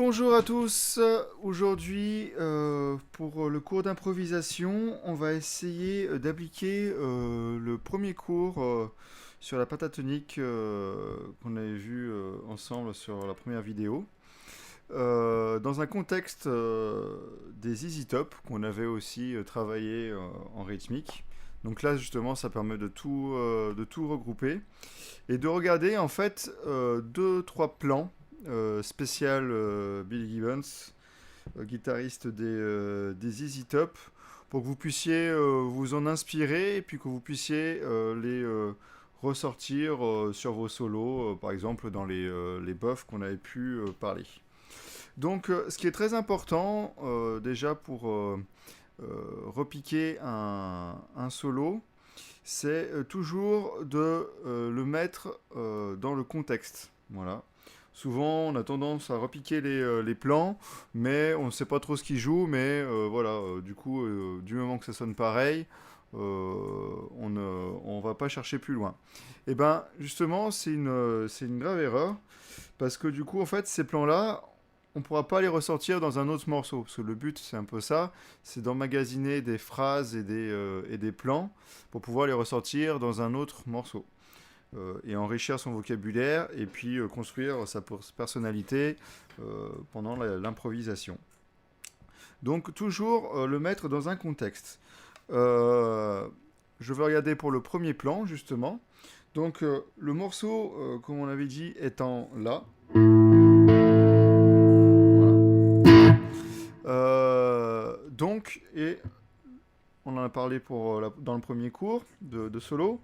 Bonjour à tous, aujourd'hui pour le cours d'improvisation, on va essayer d'appliquer le premier cours sur la pentatonique qu'on avait vu ensemble sur la première vidéo. Dans un contexte des Easy Top qu'on avait aussi travaillé en rythmique. Donc là justement ça permet de tout regrouper et de regarder en fait 2-3 plans spécial Billy Gibbons, guitariste des Easy Top, pour que vous puissiez vous en inspirer et puis que vous puissiez les ressortir sur vos solos, par exemple dans les buffs qu'on avait pu parler. Donc ce qui est très important déjà pour repiquer un solo, c'est toujours de le mettre dans le contexte. Voilà. Souvent, on a tendance à repiquer les plans, mais on ne sait pas trop ce qui joue, mais voilà, du coup, du moment que ça sonne pareil, on ne va pas chercher plus loin. Et bien, justement, c'est une grave erreur, parce que du coup, en fait, ces plans-là, on ne pourra pas les ressortir dans un autre morceau, parce que le but, c'est un peu ça, c'est d'emmagasiner des phrases et des plans pour pouvoir les ressortir dans un autre morceau. Et enrichir son vocabulaire et puis construire sa personnalité pendant l'improvisation. Donc toujours le mettre dans un contexte. Je vais regarder pour le premier plan justement. Donc le morceau, comme on l'avait dit, étant là. Voilà. Donc, et on en a parlé dans le premier cours de solo,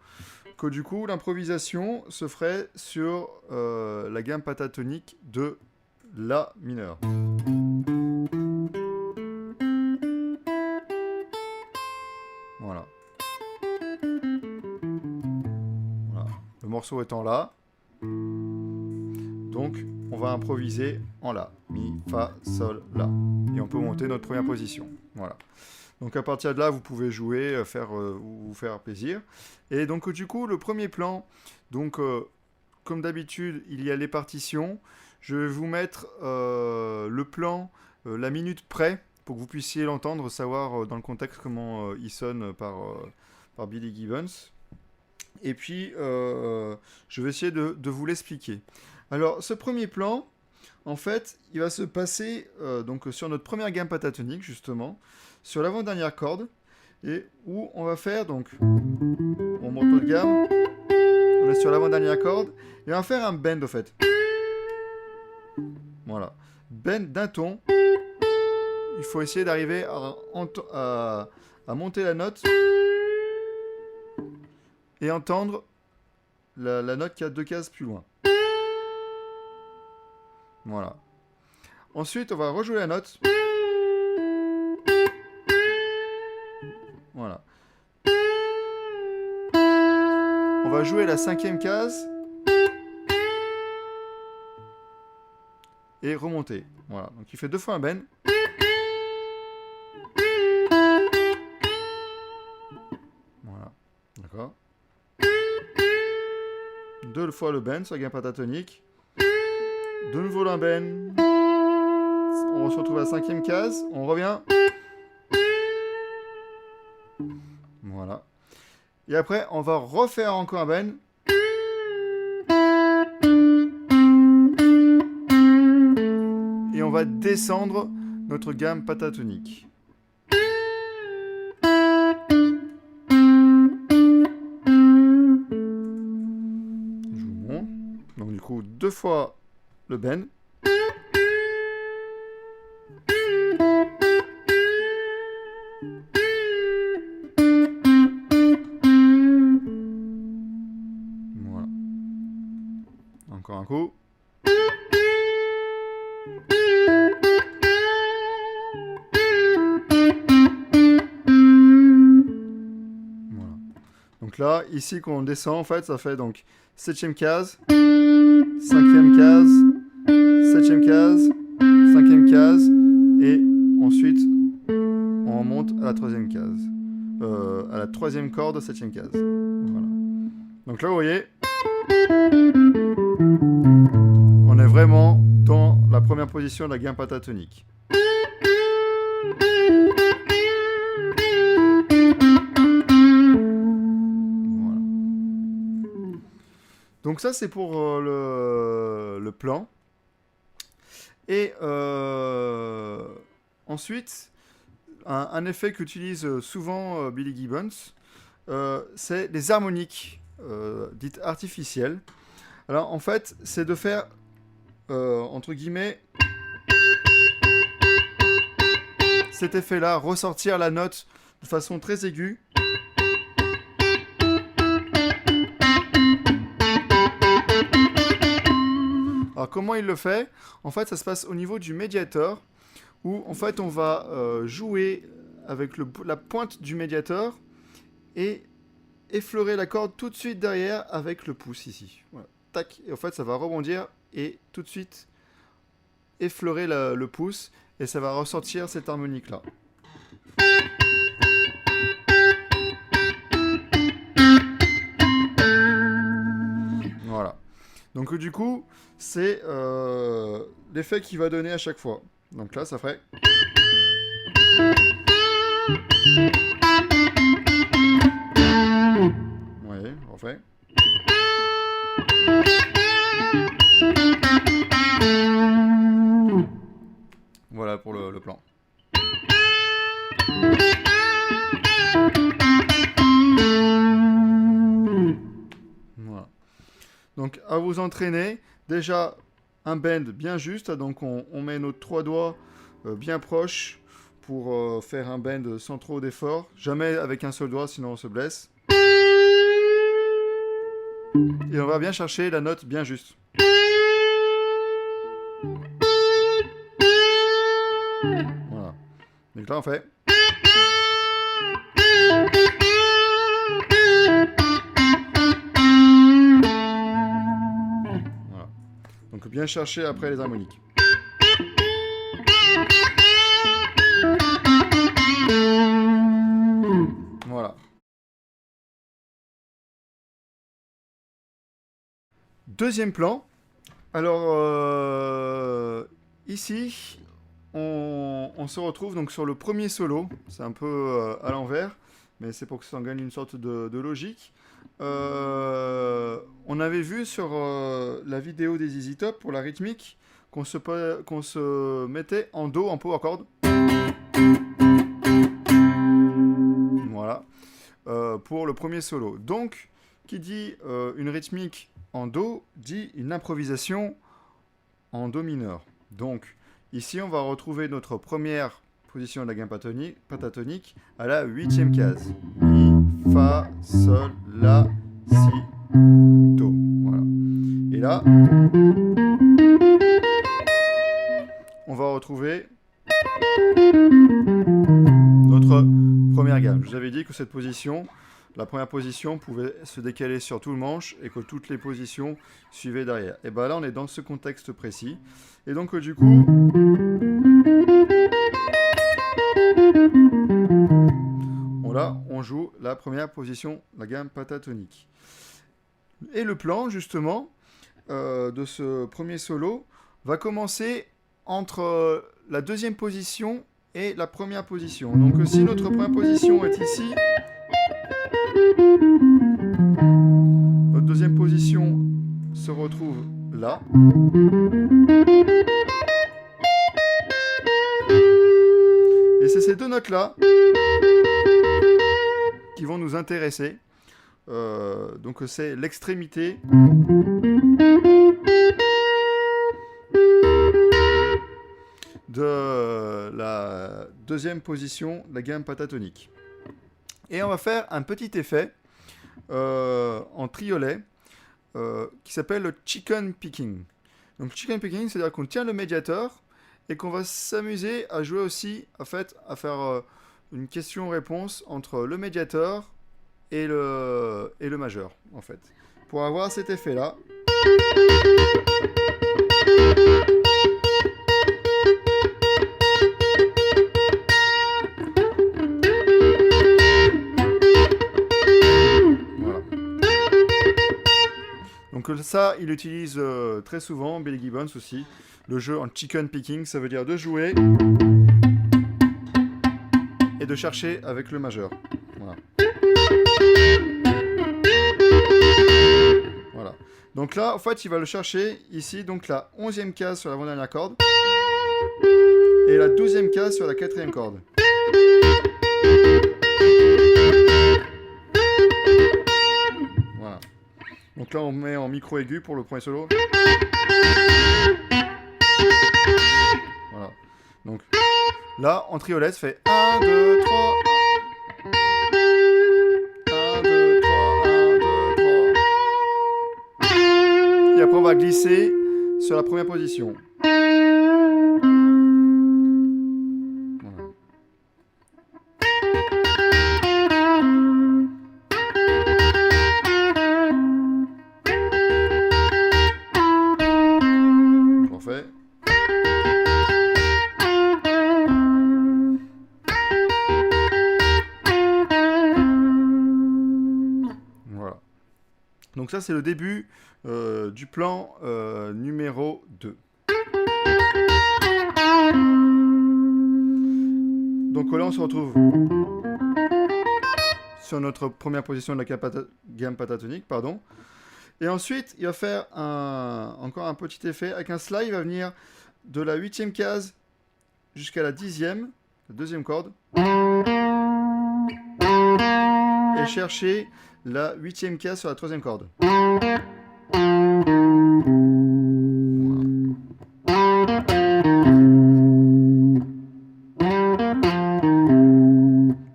que du coup l'improvisation se ferait sur la gamme pentatonique de La mineur. Voilà. Voilà. Le morceau étant là, donc on va improviser en La. Mi, Fa, Sol, La. Et on peut monter notre première position. Voilà. Donc à partir de là, vous pouvez jouer, vous faire plaisir. Et donc du coup, le premier plan, donc comme d'habitude, il y a les partitions. Je vais vous mettre le plan, la minute près, pour que vous puissiez l'entendre, savoir dans le contexte comment il sonne par Billy Gibbons. Et puis, je vais essayer de vous l'expliquer. Alors, ce premier plan, en fait, il va se passer donc sur notre première gamme pentatonique, justement, sur l'avant-dernière corde, et où on va faire, donc, on monte de gamme, on est sur l'avant-dernière corde, et on va faire un bend, au fait. Voilà. Bend d'un ton. Il faut essayer d'arriver à monter la note et entendre la note qui a 2 cases plus loin. Voilà. Ensuite, on va rejouer la note. Voilà. On va jouer la 5e case. Et remonter. Voilà. Donc il fait 2 fois un bend. Voilà. D'accord. 2 fois le bend sur la gamme pentatonique. De nouveau un bend. On se retrouve à la 5e case. On revient. Voilà. Et après, on va refaire encore un bend. Et on va descendre notre gamme pentatonique. Je vous montre. Donc du coup, 2 fois le bend. Voilà. Encore un coup. Donc là, ici, quand on descend, en fait, ça fait donc 7e case, 5e case, 7e case, 5e case, et ensuite, on monte à la 3e case. À la 3e corde, 7e case. Voilà. Donc là, vous voyez, on est vraiment dans la première position de la gamme pentatonique. Voilà. Donc ça c'est pour le plan. Et ensuite, un effet qu'utilise souvent Billy Gibbons, c'est les harmoniques dites artificielles. Alors en fait, c'est de faire, entre guillemets, cet effet-là, ressortir la note de façon très aiguë. Alors comment il le fait? En fait, ça se passe au niveau du médiator, où en fait on va jouer avec la pointe du médiator et effleurer la corde tout de suite derrière avec le pouce ici. Voilà. Tac, et en fait ça va rebondir et tout de suite effleurer le pouce et ça va ressortir cette harmonique là. Voilà. Donc du coup, c'est l'effet qu'il va donner à chaque fois. Donc là, ça ferait... Oui, on refait. Voilà pour le plan. Voilà. Donc à vous entraîner, déjà un bend bien juste, donc on met nos 3 doigts bien proches pour faire un bend sans trop d'effort, jamais avec un seul doigt sinon on se blesse. Et on va bien chercher la note bien juste. Voilà. Donc là on fait... Voilà. Donc bien chercher après les harmoniques. Voilà. Deuxième plan. Alors ici, on se retrouve donc sur le premier solo. C'est un peu à l'envers, mais c'est pour que ça en gagne une sorte de logique. On avait vu sur la vidéo des ZZ Top pour la rythmique qu'on se mettait en Do en power chord. Voilà. Pour le premier solo. Donc, qui dit une rythmique en Do, dit une improvisation en Do mineur. Donc, ici, on va retrouver notre première position de la gamme pentatonique à la 8e case. Mi, Fa, Sol, La, Si, Do. Voilà. Et là, on va retrouver notre première gamme. Je vous avais dit que cette position, la première position pouvait se décaler sur tout le manche et que toutes les positions suivaient derrière. Et bien là, on est dans ce contexte précis. Et donc, du coup, on joue la première position, la gamme pentatonique. Et le plan, justement, de ce premier solo va commencer entre la deuxième position et la première position. Donc, si notre première position est ici, notre deuxième position se retrouve là. Et c'est ces deux notes-là qui vont nous intéresser. Donc c'est l'extrémité de la deuxième position de la gamme pentatonique. Et on va faire un petit effet en triolet qui s'appelle le chicken picking. Donc chicken picking, c'est-à-dire qu'on tient le médiator et qu'on va s'amuser à jouer aussi, en fait, à faire une question-réponse entre le médiator et le majeur, en fait. Pour avoir cet effet-là. Voilà. Donc ça, il utilise très souvent, Billy Gibbons aussi, le jeu en chicken picking, ça veut dire de jouer et de chercher avec le majeur. Voilà. Voilà. Donc là, en fait, il va le chercher ici, donc la 11e case sur l'avant-dernière corde et la 12e case sur la 4e corde. Voilà. Donc là, on met en micro aigu pour le premier solo. Voilà. Donc là, en triolet, ça fait 1, 2, 3. 1, 2, 3, 1, 2, 3. Et après, on va glisser sur la première position. Voilà. Donc ça, c'est le début du plan numéro 2. Donc là, on se retrouve sur notre première position de la gamme pentatonique, pardon. Et ensuite, il va faire encore un petit effet. Avec un slide, il va venir de la 8e case jusqu'à la 10e, la 2e corde. Et chercher la 8e case sur la 3e corde. Voilà.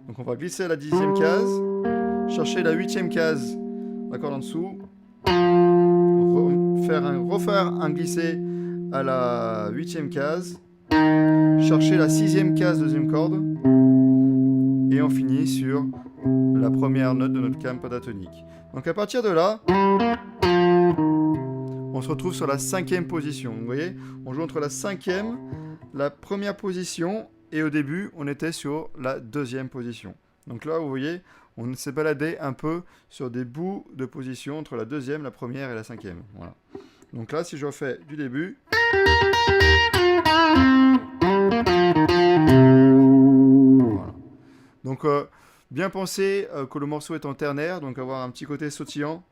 Donc on va glisser à la 10e case, chercher la 8e case, la corde en dessous, refaire un glissé à la 8e case, chercher la 6e case, 2e corde, et on finit sur la première note de notre gamme pentatonique. Donc à partir de là, on se retrouve sur la 5e position. Vous voyez, on joue entre la 5e, la première position, et au début, on était sur la 2e position. Donc là, vous voyez, on s'est baladé un peu sur des bouts de position entre la 2e, la première et la 5e. Voilà. Donc là, si je refais du début... Voilà. Donc, bien penser que le morceau est en ternaire, donc avoir un petit côté sautillant.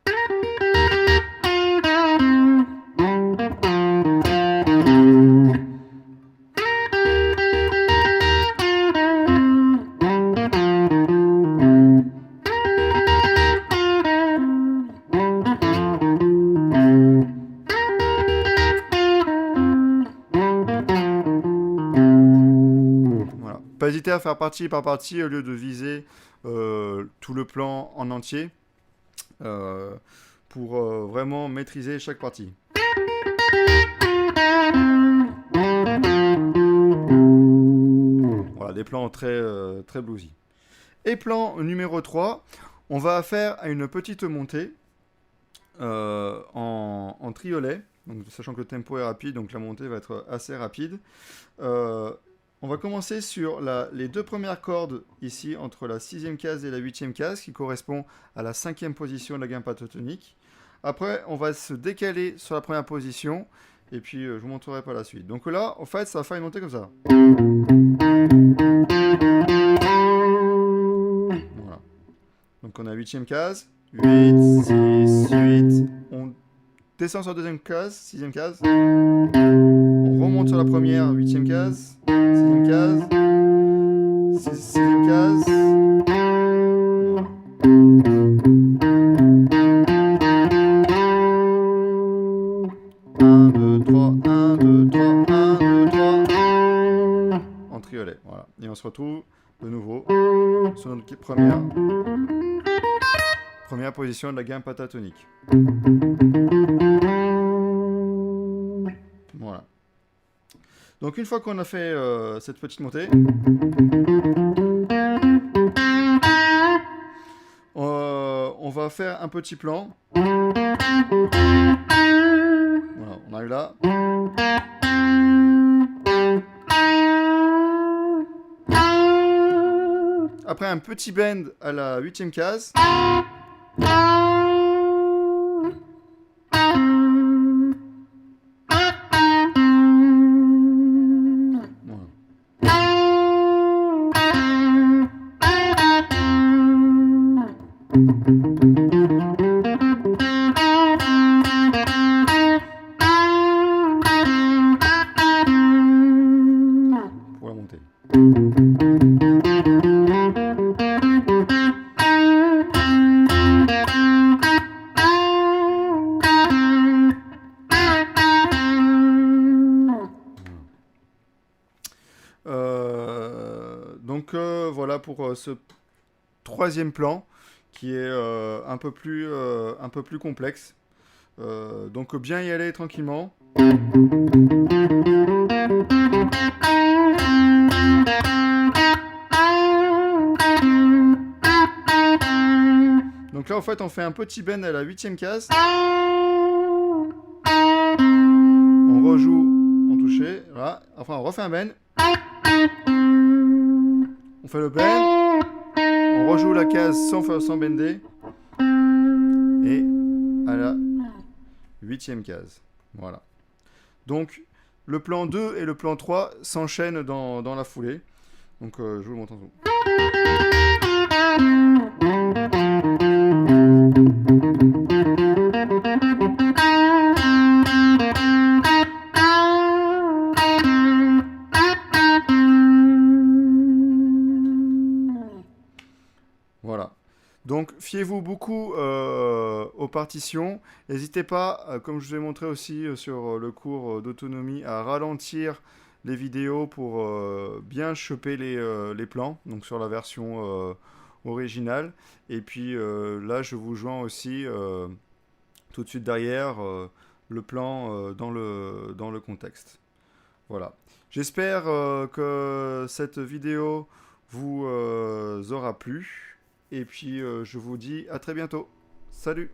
Pas hésiter à faire partie par partie au lieu de viser tout le plan en entier pour vraiment maîtriser chaque partie. Voilà, des plans très, très bluesy. Et plan numéro 3, on va faire une petite montée en triolet, donc, sachant que le tempo est rapide, donc la montée va être assez rapide. On va commencer sur les deux premières cordes, ici, entre la 6e case et la 8e case, qui correspond à la 5e position de la gamme pentatonique. Après, on va se décaler sur la première position, et puis je vous montrerai par la suite. Donc là, en fait, ça va faire une montée comme ça. Voilà. Donc on a 8e case, 8, 6, 8, on descend sur la 2e case, 6e case, on remonte sur la première, 8e case, 6e case, 6e case. Un, deux, trois, 1, 2, 3, 1, 2, 3. En triolet, voilà. Et on se retrouve de nouveau sur notre première position de la gamme pentatonique. Voilà. Donc une fois qu'on a fait cette petite montée, on va faire un petit plan. Voilà, on arrive là. Après un petit bend à la 8e case. Voilà pour ce troisième plan qui est un peu plus complexe. Donc bien y aller tranquillement. Donc là en fait on fait un petit bend à la 8e case. On rejoue en touché. Voilà. Enfin on refait un bend. On fait le bend. On rejoue la case sans bender. Et à la 8e case. Voilà. Donc le plan 2 et le plan 3 s'enchaînent dans la foulée. Donc je vous le montre en tout. Voilà. Donc, fiez-vous beaucoup aux partitions. N'hésitez pas, comme je vous ai montré aussi sur le cours d'autonomie, à ralentir les vidéos pour bien choper les plans, donc sur la version originale. Et puis là, je vous joins aussi tout de suite derrière le plan dans le contexte. Voilà. J'espère que cette vidéo vous aura plu. Et puis je vous dis à très bientôt. Salut!